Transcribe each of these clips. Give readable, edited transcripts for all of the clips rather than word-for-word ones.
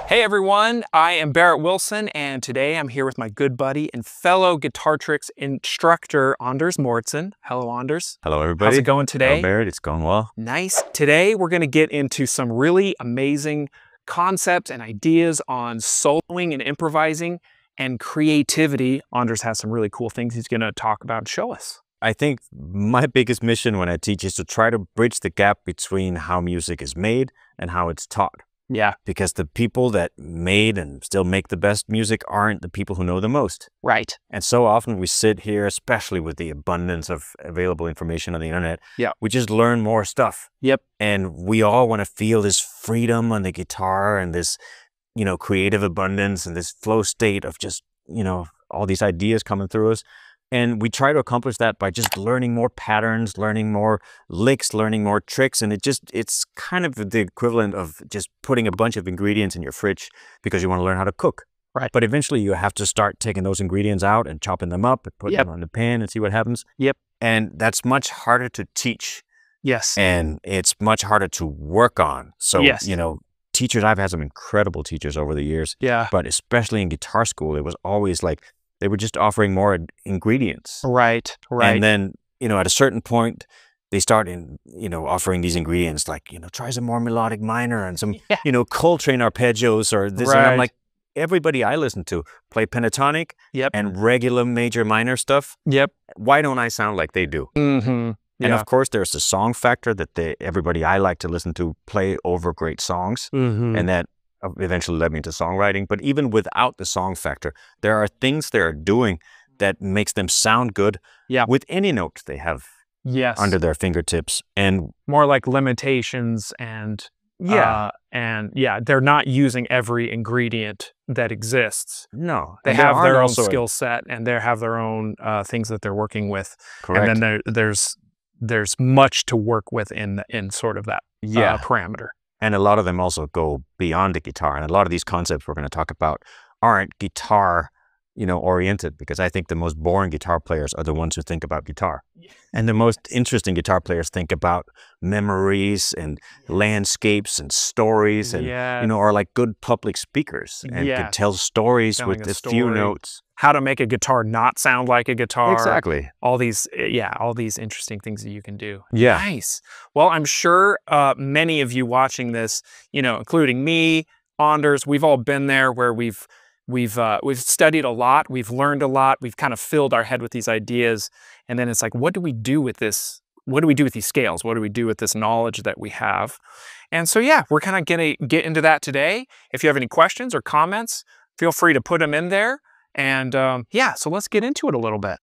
Hey everyone, I am Barrett Wilson, and today I'm here with my good buddy and fellow Guitar Tricks instructor, Anders Mortensen. Hello, Anders. Hello, everybody. How's it going today? Hello, Barrett. It's going well. Nice. Today we're going to get into some really amazing concepts and ideas on soloing and improvising and creativity. Anders has some really cool things he's going to talk about and show us. I think my biggest mission when I teach is to try to bridge the gap between how music is made and how it's taught. Yeah. Because the people that made and still make the best music aren't the people who know the most. Right. And so often we sit here, especially with the abundance of available information on the internet, we just learn more stuff. Yep. And we all want to feel this freedom on the guitar and this, you know, creative abundance and this flow state of just, you know, all these ideas coming through us. And we try to accomplish that by just learning more patterns, learning more licks, learning more tricks. And it's kind of the equivalent of just putting a bunch of ingredients in your fridge because you want to learn how to cook. Right. But eventually you have to start taking those ingredients out and chopping them up and putting them on the pan and see what happens. Yep. And that's much harder to teach. Yes. And it's much harder to work on. So, you know, teachers, I've had some incredible teachers over the years. Yeah. But especially in guitar school, it was always like, they were just offering more ingredients. Right, right. And then, you know, at a certain point, they start you know, offering these ingredients like, you know, try some more melodic minor and some, you know, Coltrane arpeggios or this. And I'm like, everybody I listen to play pentatonic and regular major minor stuff. Yep. Why don't I sound like they do? Mm-hmm. And of course, there's the song factor that everybody I like to listen to play over great songs. Mm-hmm. And that eventually led me into songwriting. But even without the song factor, there are things they're doing that makes them sound good with any note they have under their fingertips. And more like limitations and they're not using every ingredient that exists. No. They have their own skill set and they have their own things that they're working with. Correct. And then there's much to work with in sort of that parameter. And a lot of them also go beyond the guitar. And a lot of these concepts we're going to talk about aren't guitar, you know, oriented, because I think the most boring guitar players are the ones who think about guitar. And the most interesting guitar players think about memories and landscapes and stories and, you know, are like good public speakers and can tell stories with a few notes. How to make a guitar not sound like a guitar. Exactly. All these, all these interesting things that you can do. Yeah. Nice. Well, I'm sure many of you watching this, you know, including me, Anders, we've all been there where we've studied a lot, we've learned a lot, we've kind of filled our head with these ideas, and then it's like, what do we do with this? What do we do with these scales? What do we do with this knowledge that we have? And so, yeah, we're kind of going to get into that today. If you have any questions or comments, feel free to put them in there. And so let's get into it a little bit.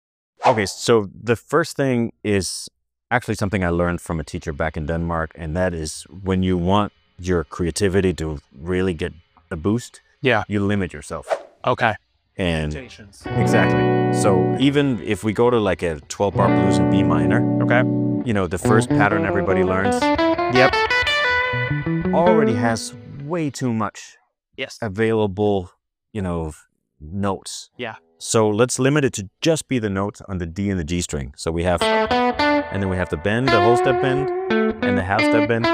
Okay, so the first thing is actually something I learned from a teacher back in Denmark, and that is when you want your creativity to really get a boost, you limit yourself. Okay. And exactly. So even if we go to like a 12-bar blues in B minor, you know, the first pattern everybody learns, already has way too much available, you know, notes. So let's limit it to just be the notes on the D and the G string. So we have, and then we have the bend, the whole step bend, and the half step bend.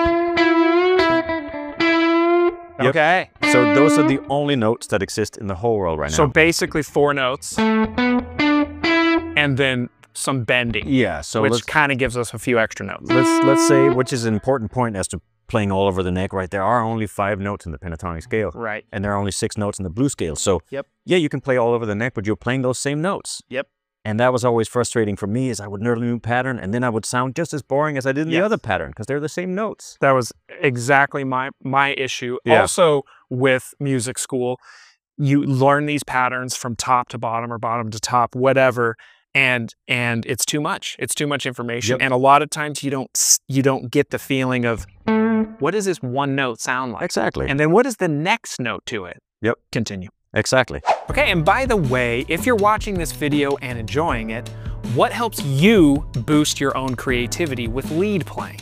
Okay. So those are the only notes that exist in the whole world right now. So basically 4 notes, and then some bending. Yeah. So which kind of gives us a few extra notes. Let's say, which is an important point as to playing all over the neck, right? There are only 5 notes in the pentatonic scale. Right. And there are only 6 notes in the blues scale. So yeah, you can play all over the neck, but you're playing those same notes. Yep. And that was always frustrating for me, is I would learn a new pattern and then I would sound just as boring as I did in the other pattern because they're the same notes. That was exactly my issue. Also with music school, you learn these patterns from top to bottom or bottom to top, whatever, and it's too much. It's too much information. And a lot of times you don't get the feeling of what does this one note sound like? Exactly. And then what is the next note to it? Yep. Continue. Exactly. Okay, and by the way, if you're watching this video and enjoying it, what helps you boost your own creativity with lead playing?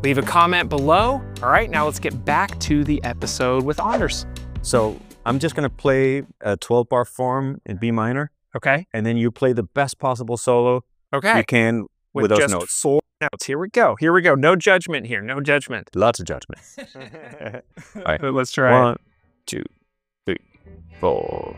Leave a comment below. All right, now let's get back to the episode with Anders. So I'm just gonna play a 12-bar form in B minor. Okay. And then you play the best possible solo you can with those notes. 4 notes. Here we go. Here we go. No judgment here. No judgment. Lots of judgment. All right. Let's try. 1, 2, 3, 4.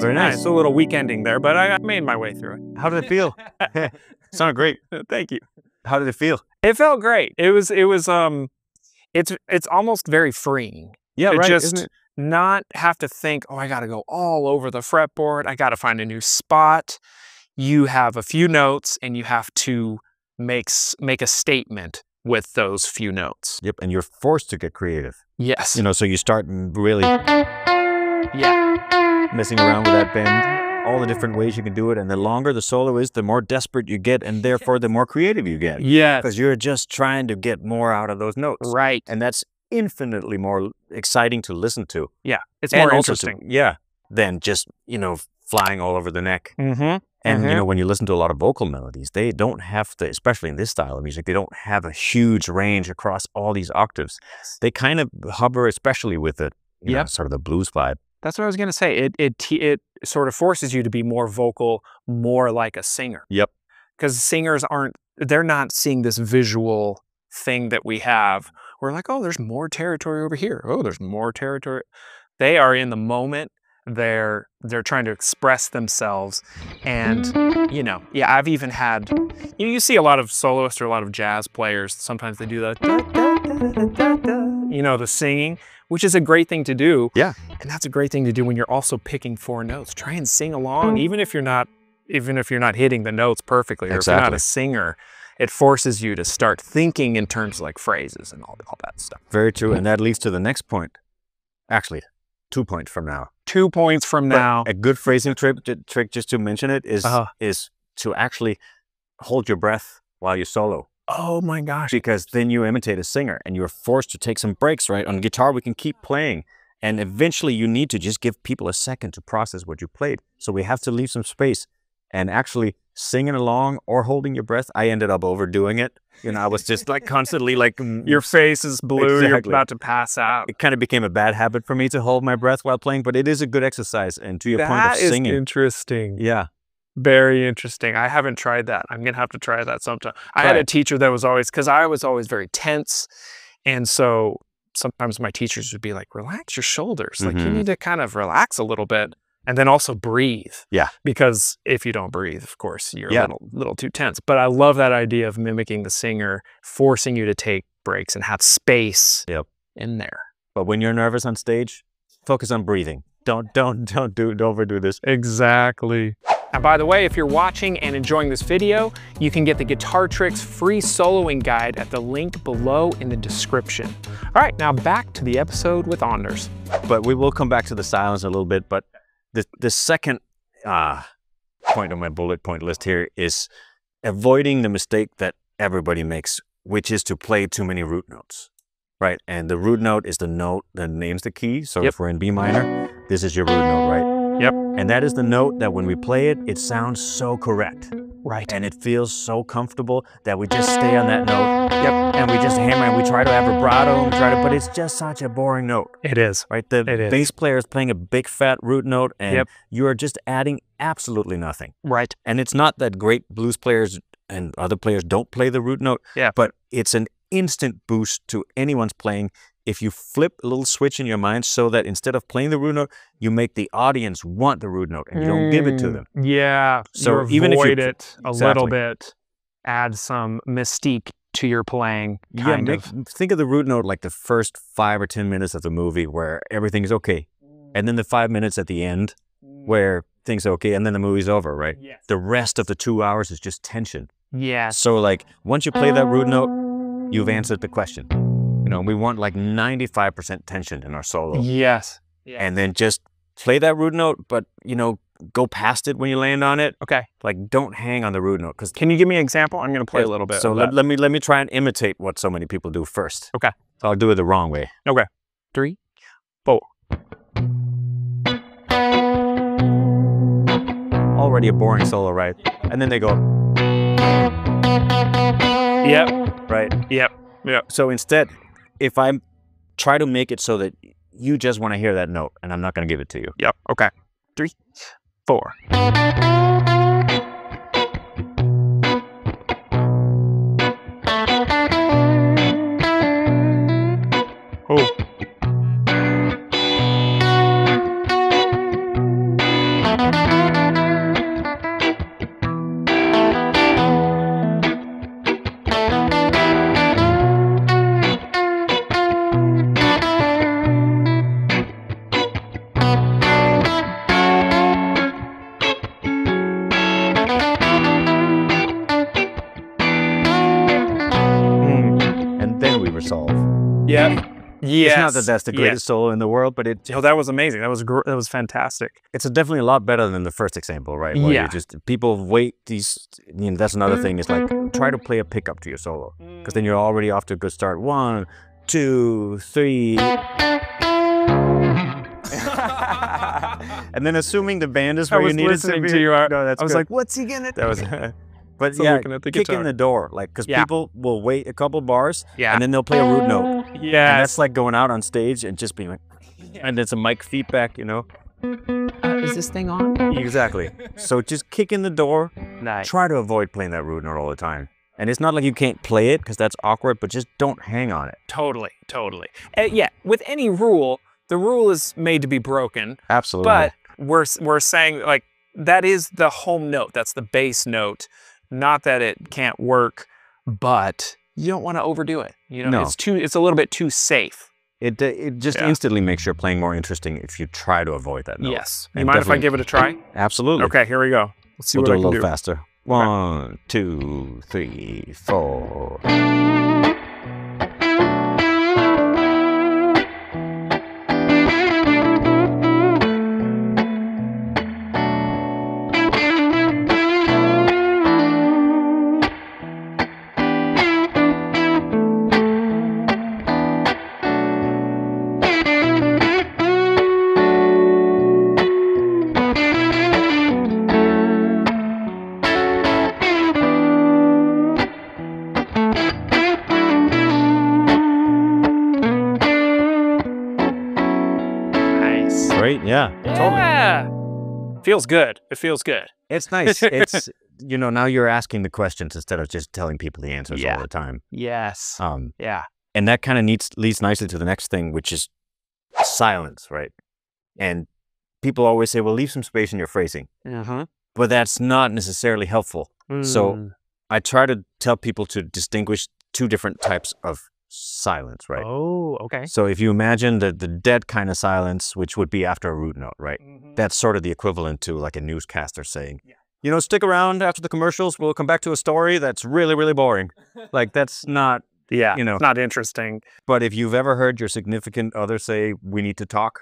Very nice. It's a little weak ending there, but I made my way through it. How did it feel? Sounded great. Thank you. How did it feel? It felt great. It's almost very freeing. Yeah, to right. just Isn't it? not have to think, oh, I got to go all over the fretboard. I got to find a new spot. You have a few notes and you have to make a statement with those few notes. Yep, and you're forced to get creative. Yes. You know, so you start really Yeah. messing around with that bend, all the different ways you can do it, and the longer the solo is, the more desperate you get, and therefore the more creative you get. Yeah. Because you're just trying to get more out of those notes. Right. And that's infinitely more exciting to listen to. Yeah. It's And more also interesting. than just, flying all over the neck. Mm-hmm. And, when you listen to a lot of vocal melodies, they don't have to, especially in this style of music, they don't have a huge range across all these octaves. They kind of hover, especially with the, sort of the blues vibe. That's what I was going to say. It sort of forces you to be more vocal, more like a singer. Yep. Because singers they're not seeing this visual thing that we have. We're like, oh, there's more territory over here. Oh, there's more territory. They are in the moment. They're trying to express themselves. And, I've even had, you see a lot of soloists or a lot of jazz players, sometimes they do the, the singing, which is a great thing to do. Yeah. And that's a great thing to do when you're also picking 4 notes. Try and sing along, even if you're not hitting the notes perfectly, or if you're not a singer. It forces you to start thinking in terms of like phrases and all that stuff. Very true. And that leads to the next point. Actually, 2 points from now. 2 points from now. A good phrasing trick, just to mention it, is to actually hold your breath while you solo. Oh my gosh. Because then you imitate a singer and you're forced to take some breaks, right? On guitar, we can keep playing. And eventually you need to just give people a second to process what you played. So we have to leave some space. And actually singing along or holding your breath, I ended up overdoing it. I was just like constantly like... Your face is blue, You're about to pass out. It kind of became a bad habit for me to hold my breath while playing, but it is a good exercise. And to your point of singing... That is interesting. Yeah. Very interesting. I haven't tried that. I'm going to have to try that sometime. I had a teacher that was always, because I was always very tense. And so sometimes my teachers would be like, relax your shoulders. Like you need to kind of relax a little bit. And then also breathe. Yeah. Because if you don't breathe, of course, you're a little too tense. But I love that idea of mimicking the singer, forcing you to take breaks and have space in there. But when you're nervous on stage, focus on breathing. Don't overdo this. Exactly. And by the way, if you're watching and enjoying this video, you can get the Guitar Tricks free soloing guide at the link below in the description. All right, now back to the episode with Anders. But we will come back to the silence a little bit, but the second point on my bullet point list here is avoiding the mistake that everybody makes, which is to play too many root notes, right? And the root note is the note that names the key. So if we're in B minor, this is your root note, right? Yep. And that is the note that when we play it, it sounds so correct. Right. And it feels so comfortable that we just stay on that note. Yep. And we just hammer and we try to have vibrato, but it's just such a boring note. It is. Right? The bass player is playing a big fat root note and you are just adding absolutely nothing. Right. And it's not that great blues players and other players don't play the root note, but it's an instant boost to anyone's playing if you flip a little switch in your mind so that instead of playing the root note, you make the audience want the root note and you don't give it to them. Yeah. So even if you avoid it a little bit, add some mystique to your playing. Think of the root note like the first 5 or 10 minutes of the movie where everything is okay. And then the 5 minutes at the end where things are okay and then the movie's over, right? Yes. The rest of the 2 hours is just tension. Yes. So like once you play that root note, you've answered the question. We want like 95% tension in our solo. Yes. And then just play that root note, but you know, go past it when you land on it. Okay. Like, don't hang on the root note. Because Can you give me an example? I'm going to play a little bit. So of that. let me try and imitate what so many people do first. Okay. So I'll do it the wrong way. Okay. 3, 4. Already a boring solo, right? And then they go, Yep. right? Yep. Yep. So instead, if I try to make it so that you just want to hear that note, and I'm not going to give it to you. Yep. Okay. 3, 4. Oh. And then we resolve. Yep. Yes. It's not that that's the greatest solo in the world, but Oh, that was amazing. That was fantastic. it's definitely a lot better than the first example, right? Where Yeah. you just people wait these. You know, that's another thing. Is like try to play a pickup to your solo, because then you're already off to a good start. 1, 2, 3. And then assuming the band is where you need it to be. you. No, that's I was good. like, what's he gonna do? That was. But So yeah, looking at the kick in guitar. the door, like, because Yeah. people will wait a couple bars, Yeah. and then they'll play a root note. And Yeah. that's like going out on stage and just being like, and it's a mic feedback, you know? Is this thing on? Exactly. So just kick in the door. Nice. Try to avoid playing that root note all the time. And it's not like you can't play it, because that's awkward, but just don't hang on it. Totally. Totally. Yeah. With any rule, the rule is made to be broken. Absolutely. But we're saying, like, that is the home note. That's the bass note. Not that it can't work, but you don't want to overdo it. You know, No. it's a little bit too safe. it just Yeah. instantly makes your playing more interesting if you try to avoid that note. Yes. You And mind if I definitely- give it a try? Absolutely. Okay, here we go. Let's see We'll do what it I a can little do. faster. 1, 2, 3, 4. Nice. Right? Yeah. Totally. Yeah. Feels good. It feels good. It's nice. It's, you know, now you're asking the questions instead of just telling people the answers Yeah. all the time. Yes. Yeah. And that kind of leads nicely to the next thing, which is silence, right? And people always say, well, leave some space in your phrasing. Uh-huh. But that's not necessarily helpful. So I try to tell people to distinguish two different types of silence, right? Oh, okay. So if you imagine the dead kind of silence, which would be after a root note, right? That's sort of the equivalent to like a newscaster saying, you know, stick around after the commercials. We'll come back to a story that's really, really boring. Like, that's not, Yeah. you know. It's not interesting. But if you've ever heard your significant other say, we need to talk,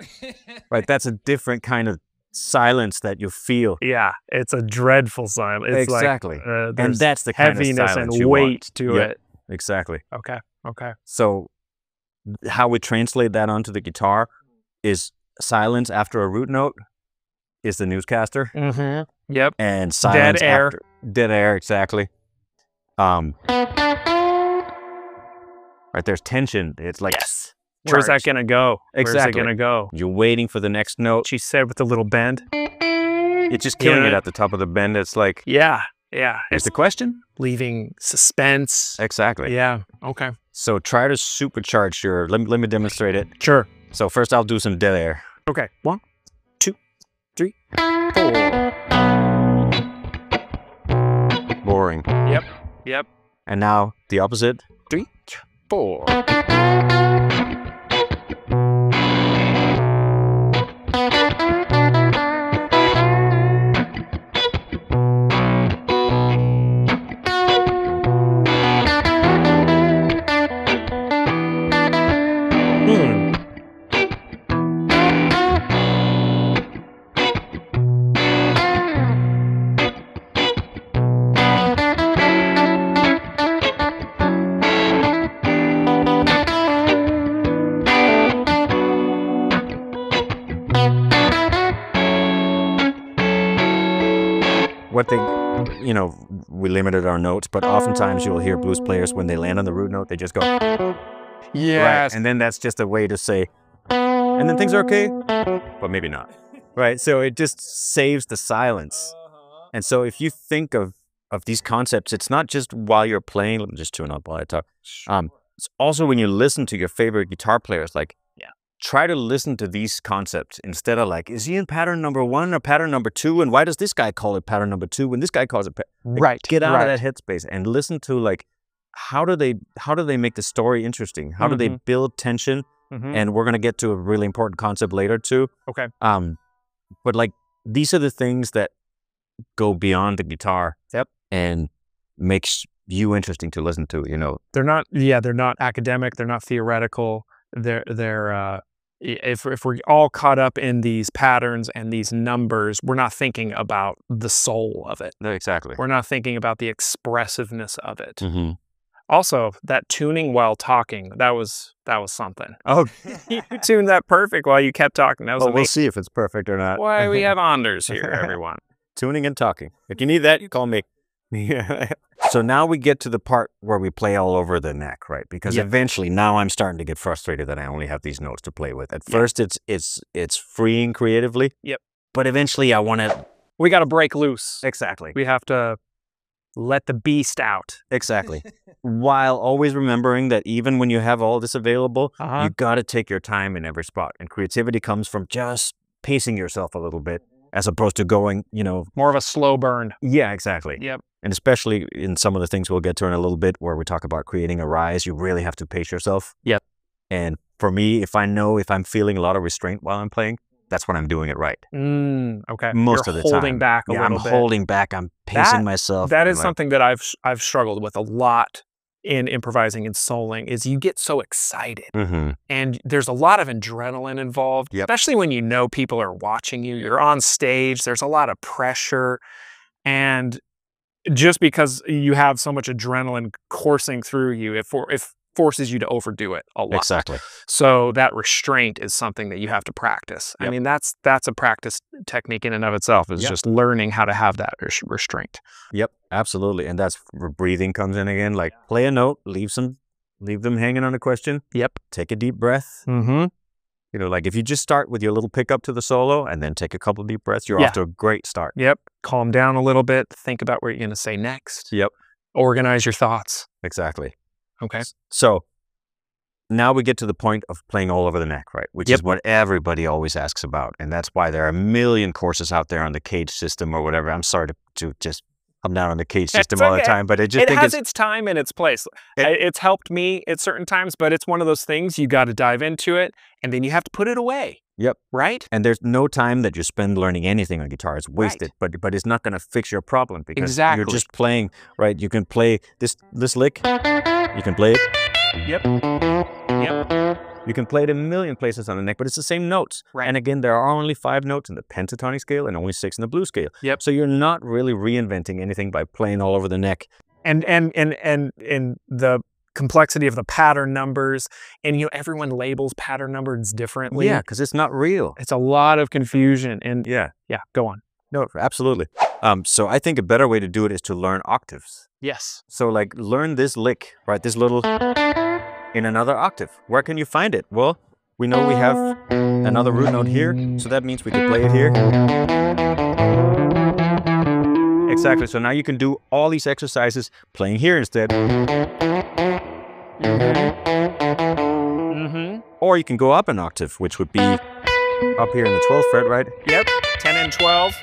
right? That's a different kind of silence that you feel. Yeah. It's a dreadful silence. It's Exactly. Like, And there's that's the kind of heaviness silence and you weight want. to Yep, it. exactly. Okay. Okay. So how we translate that onto the guitar is silence after a root note is the newscaster, Mm-hmm. Yep. and silence air. after dead air, exactly. Right, there's tension. It's like, Yes. Where's that charged. gonna go? Where's it Exactly. gonna go? You're waiting for the next note. She said with a little bend. It's just killing Yeah. it at the top of the bend. It's like, Yeah. Yeah. here's It's the question. leaving suspense. Exactly. Yeah. Okay. So try to supercharge your, let me demonstrate it. Sure. So first I'll do some dead air. Okay. 1, 2, 3, 4. Boring. Yep. And now the opposite. 3, 4. you know, we limited our notes, but oftentimes you'll hear blues players when they land on the root note, they just go, Yes. right, and then that's just a way to say, and then things are okay, but maybe not, right? So it just saves the silence. And so if you think of these concepts, it's not just while you're playing. Let me just tune up while I talk. It's also when you listen to your favorite guitar players, like, try to listen to these concepts instead of like, is he in pattern number 1 or pattern number 2? And why does this guy call it pattern number 2 when this guy calls it right? Get out of that headspace and listen to like, how do they make the story interesting? How do they build tension? And we're gonna get to a really important concept later too. Okay. But like, these are the things that go beyond the guitar. And makes you interesting to listen to. You know, they're not academic. They're not theoretical. They're if we're all caught up in these patterns and these numbers, we're not thinking about the soul of it. No, exactly. We're not thinking about the expressiveness of it. Also, that tuning while talking, that was something. Oh, you tuned that perfect while you kept talking. That was amazing. We'll see if it's perfect or not. Why we have Anders here, everyone. Tuning and talking. If you need that, you call me. So now we get to the part where we play all over the neck, right? Because eventually now I'm starting to get frustrated that I only have these notes to play with. At first it's freeing creatively. But eventually we got to break loose. Exactly. We have to let the beast out. Exactly. While always remembering that even when you have all this available, you got to take your time in every spot. And creativity comes from just pacing yourself a little bit as opposed to going, you know, more of a slow burn. Yeah, exactly. And especially in some of the things we'll get to in a little bit where we talk about creating a rise, you really have to pace yourself. And for me, if I'm feeling a lot of restraint while I'm playing, that's when I'm doing it right. Okay. Most of the time. Holding back a little bit. I'm holding back. I'm pacing myself. That is something that I've struggled with a lot in improvising and souling, is you get so excited. And there's a lot of adrenaline involved, especially when you know people are watching you. You're on stage. There's a lot of pressure. And just because you have so much adrenaline coursing through you, it forces you to overdo it a lot. Exactly. So that restraint is something that you have to practice. I mean, that's a practice technique in and of itself, is just learning how to have that restraint. Absolutely. And that's where breathing comes in again. Like, play a note, leave them hanging on a question. Take a deep breath. You know, like if you just start with your little pickup to the solo and then take a couple of deep breaths, you're off to a great start. Calm down a little bit. Think about what you're going to say next. Organize your thoughts. Exactly. Okay. So now we get to the point of playing all over the neck, right? Which is what everybody always asks about. And that's why there are a million courses out there on the Cage system or whatever. I'm sorry to just come down on the Cage system all the time, but it has its time and its place. It's helped me at certain times, but it's one of those things you got to dive into it and then you have to put it away. Right? And there's no time that you spend learning anything on guitar is wasted, but it's not going to fix your problem because you're just playing, right? You can play this lick, you can play it. You can play it a million places on the neck, but it's the same notes. And again, there are only 5 notes in the pentatonic scale and only 6 in the blues scale. So you're not really reinventing anything by playing all over the neck. And the complexity of the pattern numbers, and you know, everyone labels pattern numbers differently. Because it's not real. It's a lot of confusion. And go on. No, absolutely. So I think a better way to do it is to learn octaves. So like, learn this lick, right? This little in another octave. Where can you find it? Well, we know we have another root note here, so that means we could play it here. Exactly. So now you can do all these exercises playing here instead. Or you can go up an octave, which would be up here in the 12th fret, right? 10 and 12.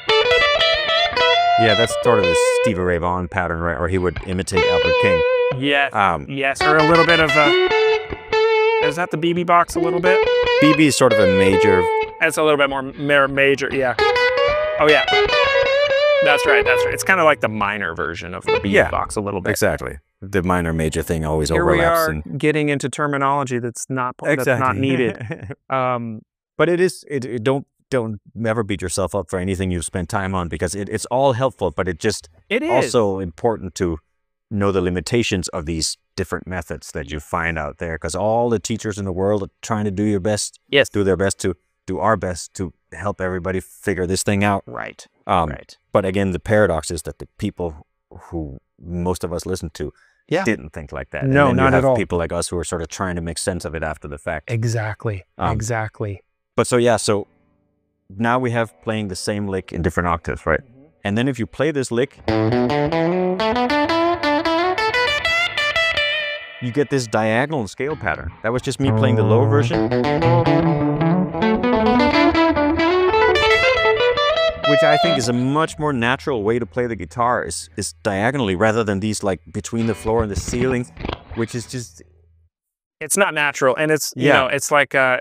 Yeah, that's sort of the Stevie Ray Vaughan pattern, right? Or he would imitate Albert King. Yes, or a little bit of is that the BB box a little bit? BB is sort of a major. It's a little bit more major, Oh yeah, that's right. It's kind of like the minor version of the BB box a little bit. Exactly. The minor major thing always Here overlaps. We are getting into terminology that's not needed. But don't never beat yourself up for anything you've spent time on, because it's all helpful, but it is also important to know the limitations of these different methods that you find out there, because all the teachers in the world are trying to do their best to do our best to help everybody figure this thing out. Right. But again, the paradox is that the people who most of us listened to Yeah. didn't think like that. No, and then not you have at all. people like us who are sort of trying to make sense of it after the fact. Exactly. Exactly. But so yeah, so now we have playing the same lick in different octaves, right? And then if you play this lick, you get this diagonal scale pattern. That was just me playing the low version, which I think is a much more natural way to play the guitar, is diagonally rather than these like between the floor and the ceiling, which is just... It's not natural. And it's, you know, it's like, I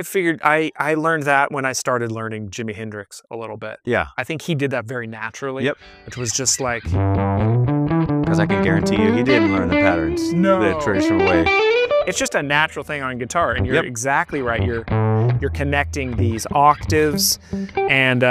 figured I learned that when I started learning Jimi Hendrix a little bit. Yeah. I think he did that very naturally. Yep. Which was just like... Because I can guarantee you, he didn't learn the patterns the traditional way. It's just a natural thing on guitar, and you're exactly right. You're connecting these octaves and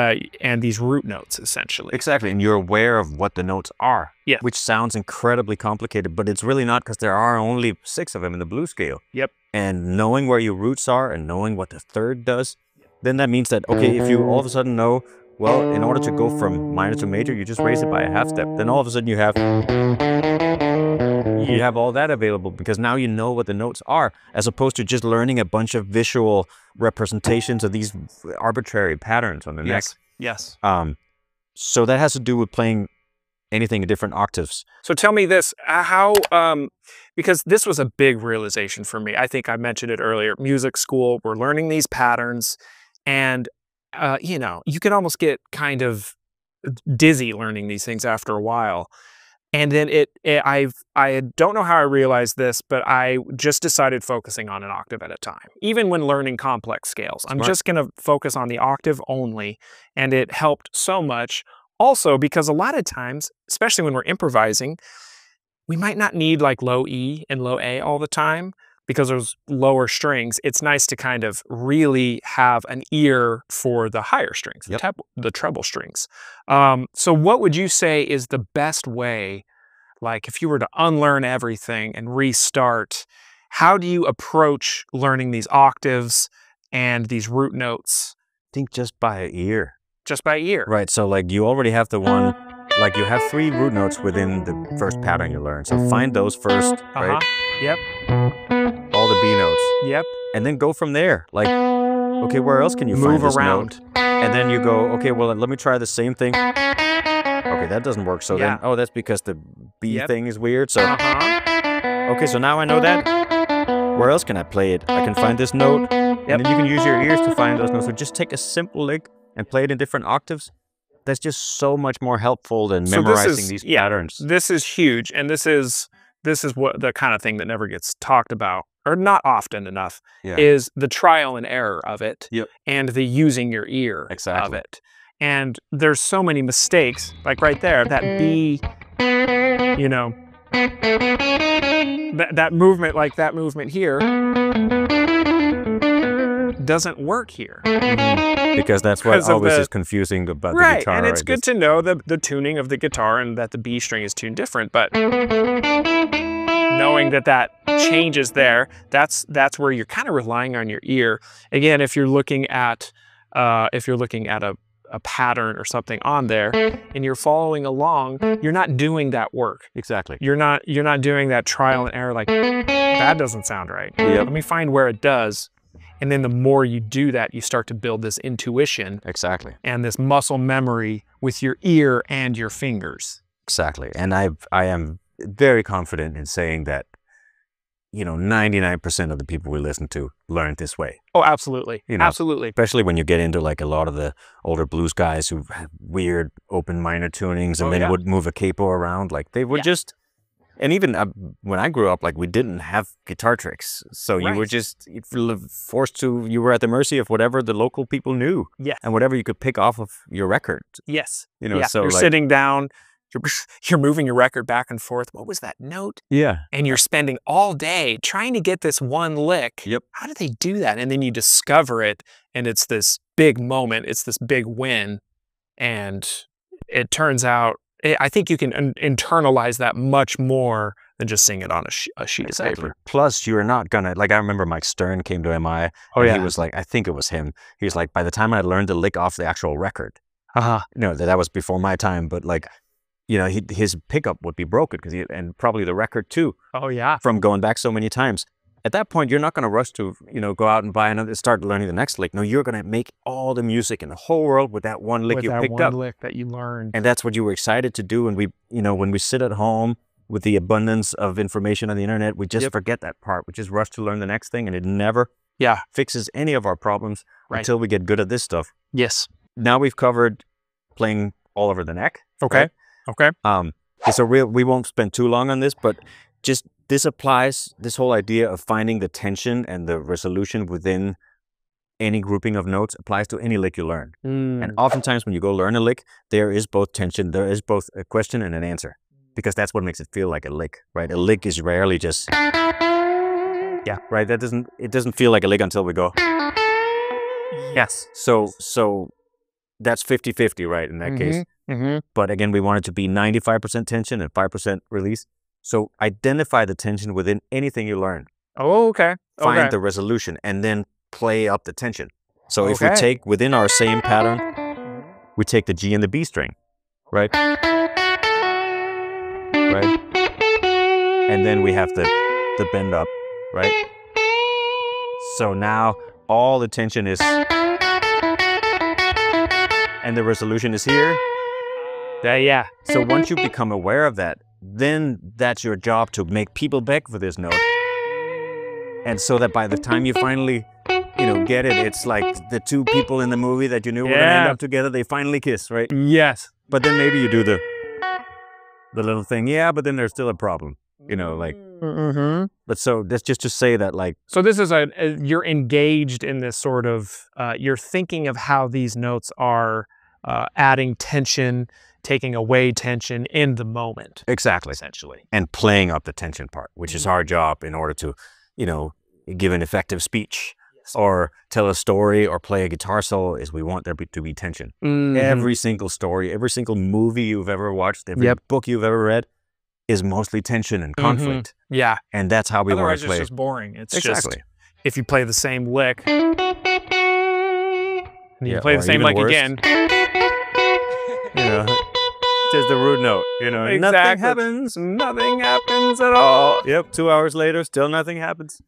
these root notes, essentially. Exactly, and you're aware of what the notes are. Yeah. Which sounds incredibly complicated, but it's really not, because there are only 6 of them in the blues scale. Yep. And knowing where your roots are and knowing what the third does, then that means that, okay, if you all of a sudden know, well, in order to go from minor to major, you just raise it by a half step. Then all of a sudden you have all that available, because now you know what the notes are, as opposed to just learning a bunch of visual representations of these arbitrary patterns on the neck. Yes. So that has to do with playing anything in different octaves. So tell me this, because this was a big realization for me. I think I mentioned it earlier. Music school, we're learning these patterns, and you know, you can almost get kind of dizzy learning these things after a while. And then I don't know how I realized this, but I just decided focusing on an octave at a time. Even when learning complex scales, I'm just going to focus on the octave only. And it helped so much. Also, because a lot of times, especially when we're improvising, we might not need like low E and low A all the time, because those lower strings. It's nice to kind of really have an ear for the higher strings, the treble strings. So what would you say is the best way, like if you were to unlearn everything and restart, how do you approach learning these octaves and these root notes? I think just by ear. Just by ear. Right, so like you already have the one, like you have 3 root notes within the first pattern you learn. So find those first, right? Yep. All the B notes. Yep. And then go from there. Like, okay, where else can you find this note? And then you go, okay, well, let me try the same thing. Okay, that doesn't work. So then, oh, that's because the B thing is weird. So, okay, so now I know that. Where else can I play it? I can find this note. And then you can use your ears to find those notes. So just take a simple lick and play it in different octaves. That's just so much more helpful than memorizing these patterns. This is huge, and this is what the kind of thing that never gets talked about, or not often enough, is the trial and error of it, and the using your ear of it. And there's so many mistakes, like right there, that B, you know, that movement, like that movement here, doesn't work here. Because that's what always is confusing about the guitar. And it's good to know the tuning of the guitar and that the B string is tuned different, but knowing that changes there, that's where you're kind of relying on your ear. Again, if you're looking at a pattern or something on there and you're following along, you're not doing that work. Exactly. You're not doing that trial and error, like that doesn't sound right. Let me find where it does. And then the more you do that, you start to build this intuition. Exactly. And this muscle memory with your ear and your fingers. Exactly. And I am very confident in saying that, you know, 99% of the people we listen to learn this way. Oh, absolutely. You know, absolutely. Especially when you get into like a lot of the older blues guys who have weird open minor tunings and then would move a capo around. Like they would just... And even when I grew up, like we didn't have guitar tricks. So you were just forced to, you were at the mercy of whatever the local people knew. Yes. And whatever you could pick off of your record. Yes. You know, so you're like, sitting down, you're moving your record back and forth. What was that note? Yeah. And you're spending all day trying to get this one lick. Yep. How did they do that? And then you discover it, and it's this big moment. It's this big win. And it turns out, I think you can internalize that much more than just seeing it on a sheet of paper. Plus, you're not gonna, like, I remember Mike Stern came to MI, and he was like, I think it was him. He was like, by the time I learned the lick off the actual record, you know, that was before my time, but like, you know, his pickup would be broken and probably the record too. Oh yeah. From going back so many times. At that point, you're not going to rush to, you know, go out and buy another, start learning the next lick. No, you're going to make all the music in the whole world with that one lick you picked up. With that one lick that you learned. And that's what you were excited to do. And we, you know, when we sit at home with the abundance of information on the internet, we just forget that part. We just rush to learn the next thing, and it never fixes any of our problems until we get good at this stuff. Yes. Now we've covered playing all over the neck. Okay. Right? Okay. So we won't spend too long on this, but just this applies, this whole idea of finding the tension and the resolution within any grouping of notes applies to any lick you learn. And oftentimes when you go learn a lick, there is both tension, there is both a question and an answer, because that's what makes it feel like a lick, right? A lick is rarely just, right? It doesn't feel like a lick until we go. Yes. So that's 50-50, right, in that case. But again, we want it to be 95% tension and 5% release. So identify the tension within anything you learn. Oh, okay. Find the resolution and then play up the tension. So if we take within our same pattern, we take the G and the B string, right? Right? And then we have the bend up, right? So now all the tension is, and the resolution is here. So once you become aware of that, then that's your job to make people beg for this note. And so that by the time you finally, you know, get it, it's like the two people in the movie that you knew were going to end up together, they finally kiss, right? Yes. But then maybe you do the little thing, but then there's still a problem, you know, like. But so that's just to say that, like. So this is you're engaged in this sort of, you're thinking of how these notes are adding tension, taking away tension in the moment. Exactly. Essentially. And playing up the tension part, which is our job in order to, you know, give an effective speech or tell a story or play a guitar solo, is we want there to be tension. Every single story, every single movie you've ever watched, every book you've ever read is mostly tension and conflict. Yeah. And that's how we want to play. Otherwise it's just boring. It's just, if you play the same lick, and you play the same lick again. You know, just the root note, you know, nothing happens. Nothing happens at all. Yep, 2 hours later, still nothing happens.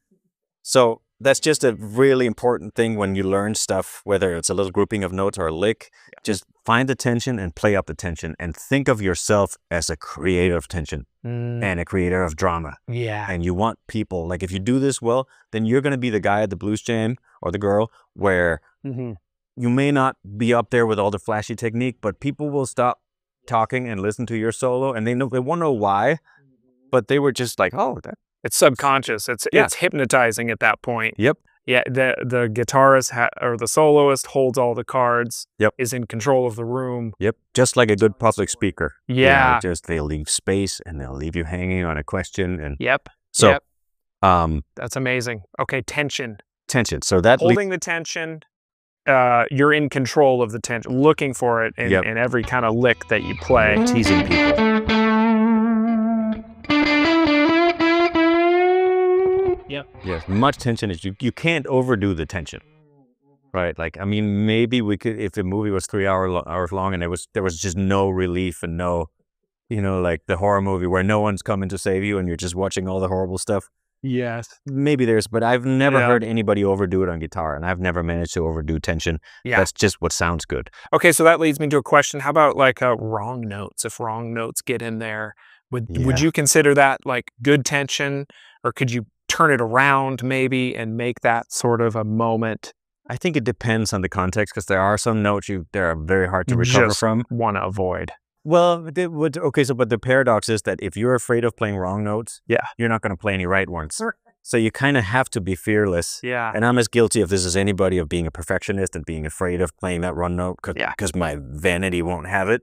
So that's just a really important thing when you learn stuff, whether it's a little grouping of notes or a lick. Just find the tension and play up the tension, and think of yourself as a creator of tension and a creator of drama. And you want people, like, if you do this well, then you're going to be the guy at the blues jam or the girl where you may not be up there with all the flashy technique, but people will stop talking and listen to your solo, and they won't know why, but they were just like, oh, it's subconscious. It's hypnotizing at that point. Yep. Yeah, the guitarist or the soloist holds all the cards. Yep. Is in control of the room. Yep. Just like a good public speaker. Yeah. You know, just they'll leave space and they'll leave you hanging on a question. And so, that's amazing. Okay, tension. Tension. So that holding the tension. You're in control of the tension, looking for it in every kind of lick that you play. Teasing people. Yes, much tension is you can't overdo the tension, right? Like, I mean, maybe we could, if the movie was 3 hours long and there was just no relief and no, you know, like the horror movie where no one's coming to save you and you're just watching all the horrible stuff. Yes. Maybe but I've never heard anybody overdo it on guitar, and I've never managed to overdo tension. That's just what sounds good. Okay, so that leads me to a question. How about like wrong notes? If wrong notes get in there, would you consider that like good tension, or could you turn it around maybe and make that sort of a moment? I think it depends on the context, because there are some notes that are very hard to recover from. Want to avoid. Well, but the paradox is that if you're afraid of playing wrong notes, you're not going to play any right ones. So you kind of have to be fearless. And I'm as guilty of this as anybody, of being a perfectionist and being afraid of playing that wrong note because my vanity won't have it.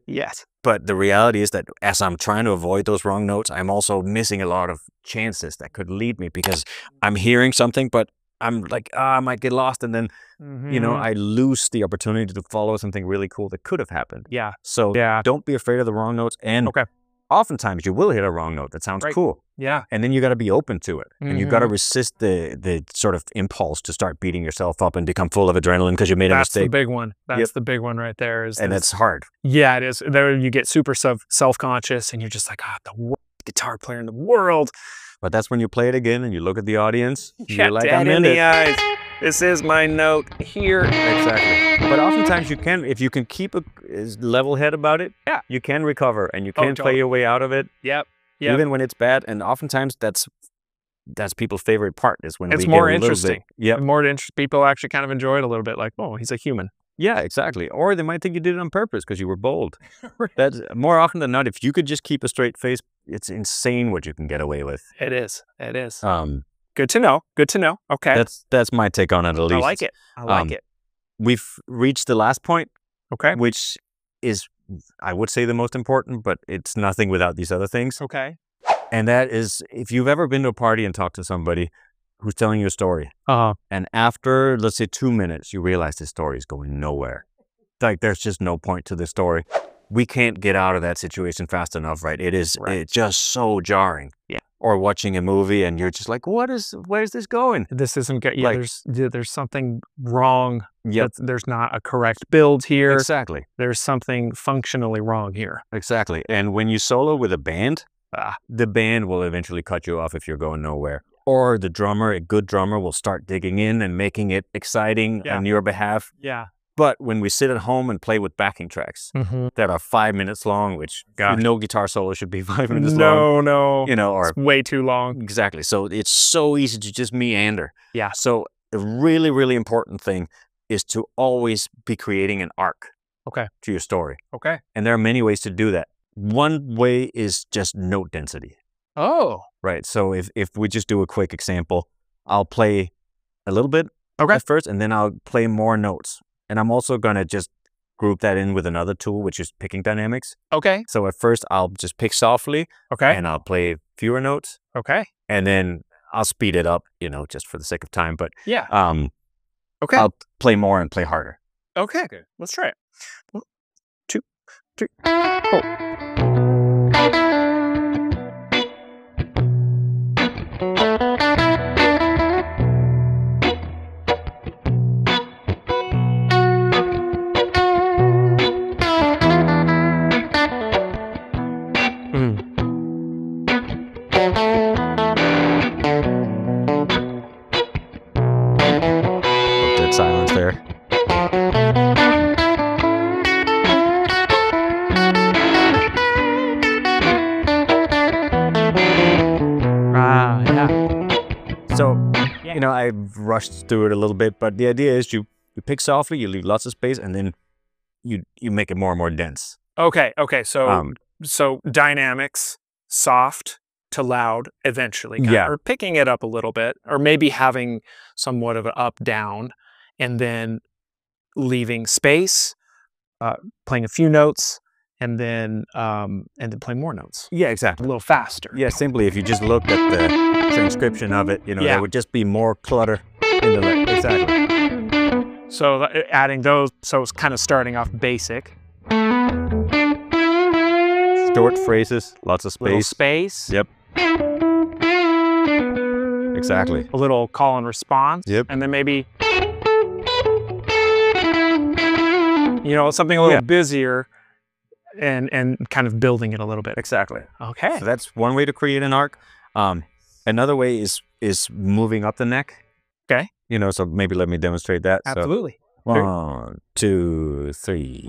But the reality is that as I'm trying to avoid those wrong notes, I'm also missing a lot of chances that could lead me, because I'm hearing something, but I'm like, I might get lost, and then, you know, I lose the opportunity to follow something really cool that could have happened. So don't be afraid of the wrong notes. And oftentimes you will hit a wrong note that sounds cool. Yeah. And then you got to be open to it. And you got to resist the sort of impulse to start beating yourself up and become full of adrenaline because you made a mistake. That's the big one. That's the big one right there. And it's hard. Yeah, it is. There you get super self-conscious and you're just like, the worst guitar player in the world. But that's when you play it again and you look at the audience. Yeah, you're like, dead in the eyes. This is my note here. Exactly. But oftentimes you can, if you can keep a level head about it, you can recover and you can play your way out of it. Yep. Even when it's bad. And oftentimes that's people's favorite part is when it's we more get a interesting. Yeah. More interesting. People actually kind of enjoy it a little bit. Like, oh, he's a human. Yeah, exactly. Or they might think you did it on purpose because you were bold. That's more often than not. If you could just keep a straight face, it's insane what you can get away with. It is. It is. Good to know. Good to know. Okay. That's my take on it at least. I like it. I like it. We've reached the last point. Okay. Which is, I would say, the most important, but it's nothing without these other things. Okay. And that is, if you've ever been to a party and talked to somebody who's telling you a story, and after, let's say, 2 minutes, you realize this story is going nowhere. Like, there's just no point to the story. We can't get out of that situation fast enough, right? It's just so jarring. Yeah. Or watching a movie and you're just like, where's this going? This isn't good. Yeah, like, there's something wrong. Yep. There's not a correct build here. Exactly. There's something functionally wrong here. Exactly. And when you solo with a band, the band will eventually cut you off if you're going nowhere. Or the drummer, a good drummer, will start digging in and making it exciting on your behalf. Yeah. But when we sit at home and play with backing tracks that are 5 minutes long, which no guitar solo should be 5 minutes long. No. You know, or it's way too long. Exactly. So it's so easy to just meander. Yeah. So a really, really important thing is to always be creating an arc to your story. Okay. And there are many ways to do that. One way is just note density. Oh. Right. So if we just do a quick example, I'll play a little bit at first, and then I'll play more notes. And I'm also going to just group that in with another tool, which is picking dynamics. Okay. So at first, I'll just pick softly. Okay. And I'll play fewer notes. Okay. And then I'll speed it up, you know, just for the sake of time. But yeah. Okay. I'll play more and play harder. Okay. Good. Let's try it. 1, 2, 3, 4. Silence there. So, you know, I've rushed through it a little bit, but the idea is you pick softly, you leave lots of space, and then you make it more and more dense. Okay. So dynamics, soft to loud eventually. Or picking it up a little bit, or maybe having somewhat of an up-down, and then leaving space, playing a few notes, and then playing more notes. Yeah, exactly. A little faster. Yeah, simply if you just looked at the transcription of it, you know, there would just be more clutter in the exactly. So adding those, so it's kind of starting off basic. Short phrases, lots of space. Little space. Yep. Exactly. A little call and response. Yep. And then maybe, you know, something a little busier and kind of building it a little bit. Exactly. Okay. So that's one way to create an arc. Another way is moving up the neck. Okay. You know, so maybe let me demonstrate that. Absolutely. So, 1, 2, 3.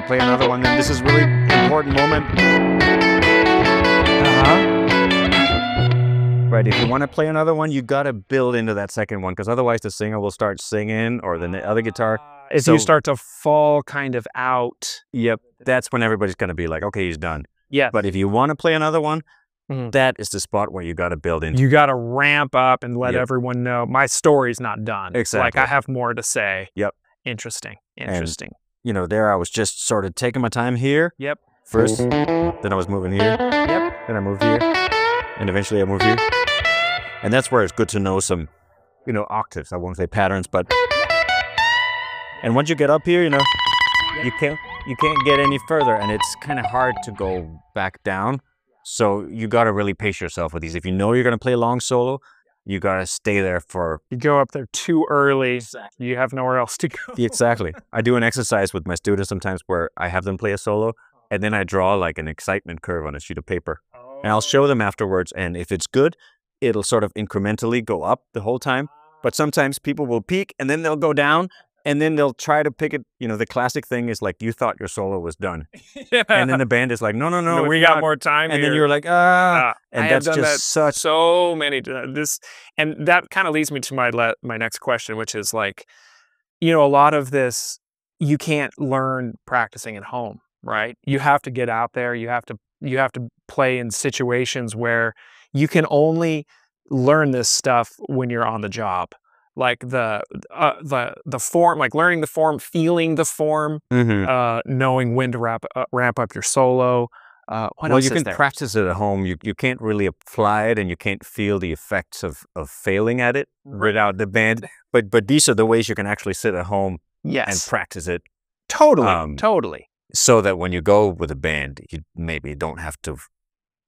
Play another one, then this is really important moment. Right, if you want to play another one, you got to build into that second one, because otherwise the singer will start singing, or the other guitar If you start to fall kind of out. Yep. That's when everybody's going to be like, okay, he's done. Yeah. But if you want to play another one, that is the spot where you got to build in. You got to ramp up and let everyone know my story's not done. Exactly. Like I have more to say. Yep. Interesting. And, you know, there I was just sort of taking my time here. Yep. First, then I was moving here. Yep. Then I moved here. And eventually I moved here. And that's where it's good to know some, you know, octaves. I won't say patterns, but... And once you get up here, you know, you can't get any further, and it's kind of hard to go back down. So you got to really pace yourself with these. If you know you're going to play a long solo, you got to stay there for... You go up there too early, you have nowhere else to go. Exactly. I do an exercise with my students sometimes where I have them play a solo, and then I draw like an excitement curve on a sheet of paper. And I'll show them afterwards, and if it's good, it'll sort of incrementally go up the whole time. But sometimes people will peak, and then they'll go down, and then they'll try to pick it. You know, the classic thing is like, you thought your solo was done. And then the band is like, no, we got more time and here. then you're like, and that's just so many. And that kind of leads me to my next question, which is like, you know, a lot of this, you can't learn practicing at home, right? You have to get out there. You have to play in situations where you can only learn this stuff when you're on the job. Like the form, like learning the form, feeling the form, knowing when to ramp up your solo. Well, you can practice it at home. You can't really apply it, and you can't feel the effects of failing at it without the band. But these are the ways you can actually sit at home and practice it. Totally, totally. So that when you go with a band, you maybe don't have to,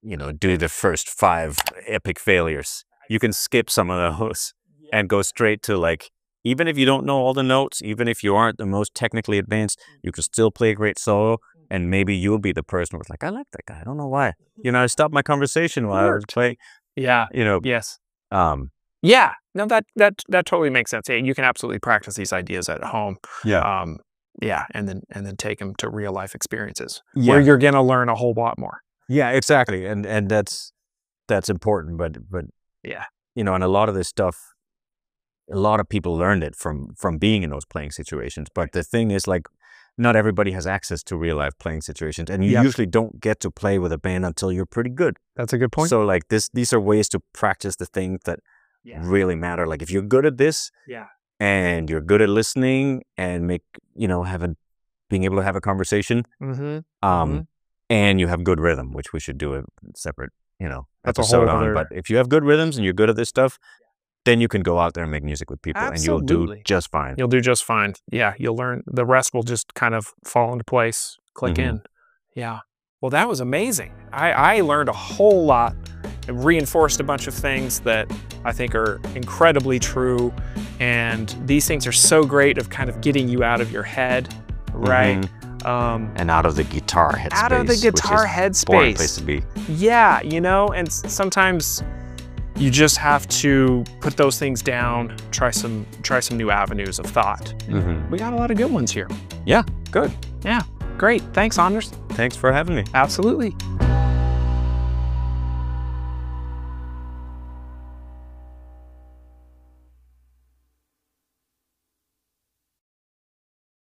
you know, do the first 5 epic failures. You can skip some of those. And go straight to, like, even if you don't know all the notes, even if you aren't the most technically advanced, you can still play a great solo, and maybe you'll be the person who's like, I like that guy. I don't know why. You know, I stopped my conversation while I was playing. Yeah. You know. Yes. Yeah. No, that totally makes sense. Yeah, you can absolutely practice these ideas at home. Yeah. Yeah, and then take them to real life experiences where you're gonna learn a whole lot more. Yeah, exactly. And that's important. But yeah, you know, and a lot of this stuff, a lot of people learned it from being in those playing situations. But the thing is, like, not everybody has access to real life playing situations, and you usually don't get to play with a band until you're pretty good. That's a good point. So like these are ways to practice the things that really matter. Like if you're good at this, and you're good at listening and being able to have a conversation, and you have good rhythm, which we should do a separate, you know, episode on. But if you have good rhythms and you're good at this stuff, then you can go out there and make music with people. Absolutely. And you'll do just fine. You'll do just fine. Yeah, you'll learn. The rest will just kind of fall into place, click in. Yeah. Well, that was amazing. I learned a whole lot and reinforced a bunch of things that I think are incredibly true. And these things are so great of kind of getting you out of your head, right? And out of the guitar headspace. Out of the guitar headspace. Boring place to be. Yeah, you know, and sometimes you just have to put those things down, try some new avenues of thought. We got a lot of good ones here. Yeah, good. Yeah, great. Thanks, Anders. Thanks for having me. Absolutely.